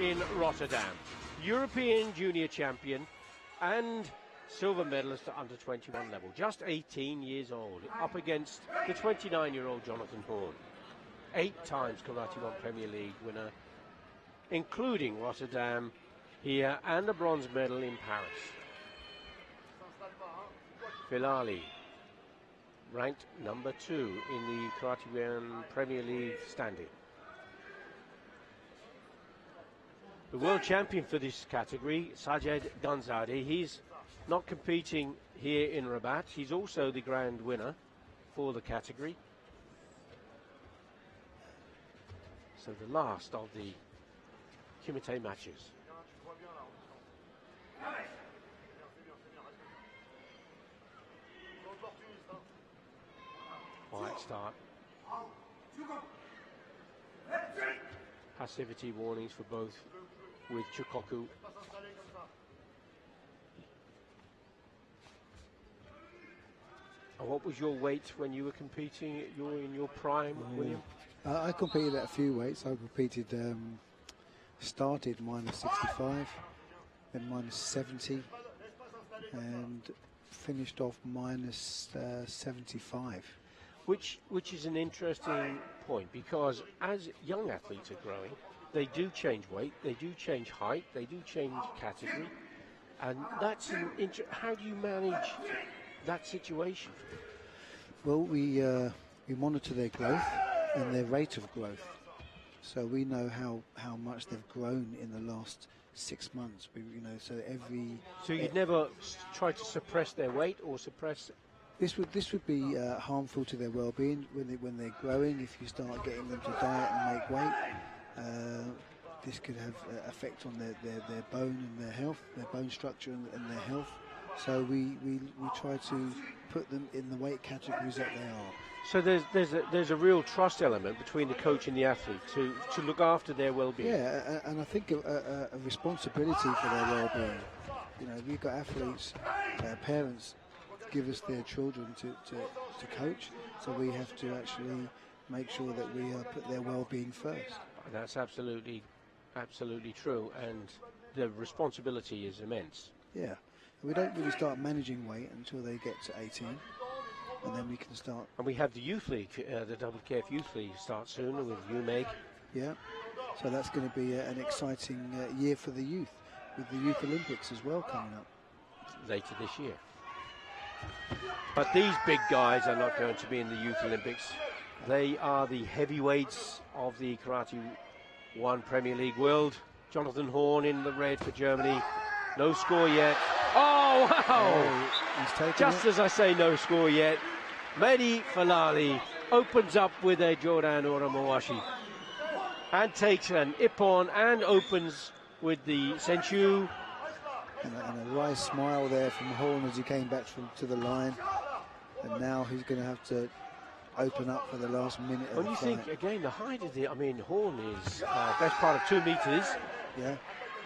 in Rotterdam. European junior champion and silver medalist at under 21 level. Just 18 years old, up against the 29-year-old Jonathan Horne. 8 times Karate One Premier League winner, including Rotterdam here and a bronze medal in Paris. Filali, ranked number 2 in the Karate One Premier League standing. The world champion for this category, Sajed Ganzadeh, he's not competing here in Rabat. He's also the grand winner for the category. So the last of the Kumite matches. Quiet start. Passivity warnings for both with Chukoku. And what was your weight when you were competing? You were in your prime, William? I competed at a few weights. I competed, started minus 65, then minus 70, and finished off minus 75. Which is an interesting point, because as young athletes are growing, they do change weight, they do change height, they do change category, and that's an how do you manage that situation? Well, we monitor their growth and their rate of growth, so we know how much they've grown in the last 6 months. So you'd never try to suppress their weight or suppress. This would be harmful to their well-being when they're growing. If you start getting them to diet and make weight, this could have effect on their bone and their health, their bone structure and their health. So we try to put them in the weight categories that they are. So there's a real trust element between the coach and the athlete to look after their well-being. Yeah, and I think a responsibility for their well-being. You know, we've got athletes, parents give us their children to coach, so we have to actually make sure that we put their well-being first. That's absolutely true, and the responsibility is immense. Yeah, we don't really start managing weight until they get to 18, and then we can start. And we have the youth league, the WKF youth league starts soon with you, Meg. Yeah, so that's going to be an exciting year for the youth, with the Youth Olympics as well coming up later this year. But these big guys are not going to be in the Youth Olympics. They are the heavyweights of the Karate One Premier League world. Jonathan Horne in the red for Germany. No score yet. Oh, wow! He's taken Just as I say no score yet, Mehdi Filali opens up with a Jordan Oromawashi and takes an Ippon and opens with the Senchu. And a wry smile there from Horne as he came back to the line. And now he's going to have to open up for the last minute of the fight. When you think, again, the height of Horne is best part of 2 meters. Yeah,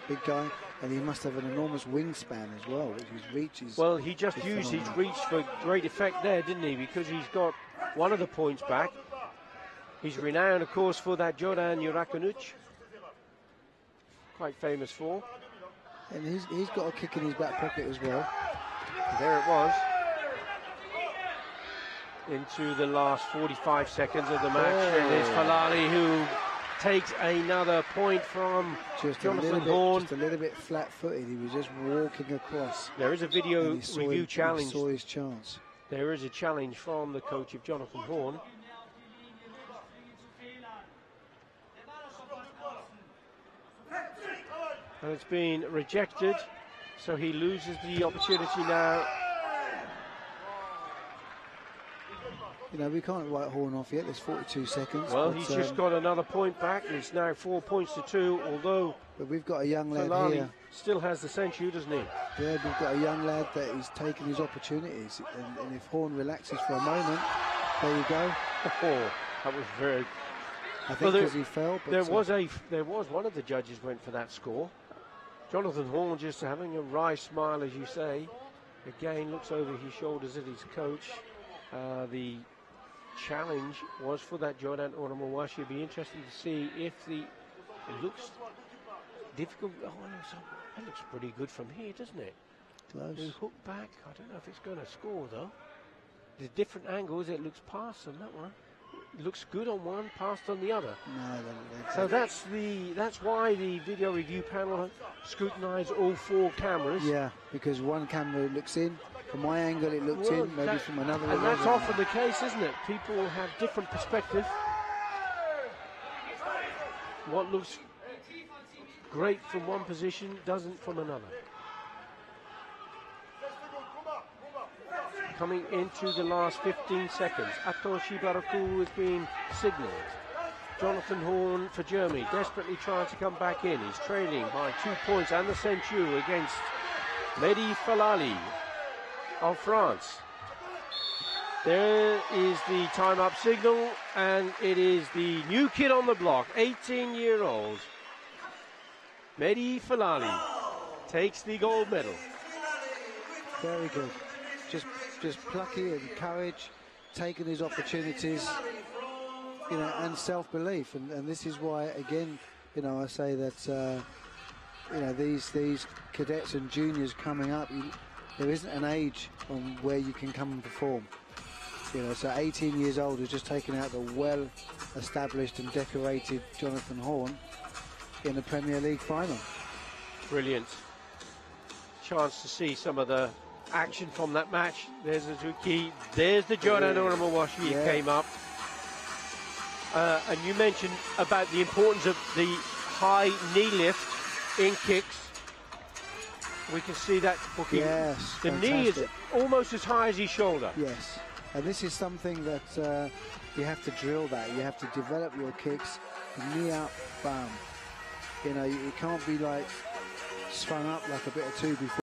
big guy. And he must have an enormous wingspan as well, which his reach is... Well, he just used his reach for great effect there, didn't he? Because he's got one of the points back. He's renowned, of course, for that Jordan Yurakunuch. Quite famous for. And he's got a kick in his back pocket as well. There it was. Into the last 45 seconds of the match. And it's Filali who takes another point from Jonathan Horne. Just a little bit flat-footed. He was just walking across. There is a video review challenge. He saw his chance. There is a challenge from the coach of Jonathan Horne. And it's been rejected, so he loses the opportunity now. You know, we can't write Horne off yet. There's 42 seconds. Well, he's just got another point back. It's now 4 points to 2, although... But we've got a young lad Filali here. Still has the Senchu, doesn't he? Yeah, we've got a young lad that is taking his opportunities. And if Horne relaxes for a moment, there you go. Oh, that was very... I think because he fell. But there was one of the judges went for that score. Jonathan Horne just having a wry smile, as you say. Again, looks over his shoulders at his coach. The challenge was for that Jordan Oromawashi. It'd be interesting to see if it looks difficult. Oh, that looks pretty good from here, doesn't it? Close. We hook back. I don't know if it's going to score though. There's different angles. It looks past on that one. It looks good on one, passed on the other. No, so that's why the video review panel scrutinised all 4 cameras. Yeah, because one camera looks in. From my angle, it looks in. Maybe from another. And that's often the case, isn't it? People have different perspective. What looks great from one position doesn't from another. Coming into the last 15 seconds, Ato Shibaraku has been signalled. Jonathan Horne for Germany, desperately trying to come back in. He's trailing by 2 points and the Senchu against Mehdi Filali of France. There is the time-up signal, and it is the new kid on the block, 18-year-old Mehdi Filali takes the gold medal. Very good. Just plucky and courage, taking his opportunities, you know, and self-belief. And this is why, again, you know, I say that, you know, these cadets and juniors coming up, there isn't an age on where you can come and perform. You know, so 18 years old has just taken out the well-established and decorated Jonathan Horne in the Premier League final. Brilliant. Chance to see some of the action from that match. There's Azuki, there's the Jordan Oramawashi came up. And you mentioned about the importance of the high knee lift in kicks. We can see that booking. Yes, the fantastic. knee is almost as high as his shoulder. Yes, and this is something that you have to drill that. You have to develop your kicks, knee up, bam. You know, it can't be like spun up like a bit of two before.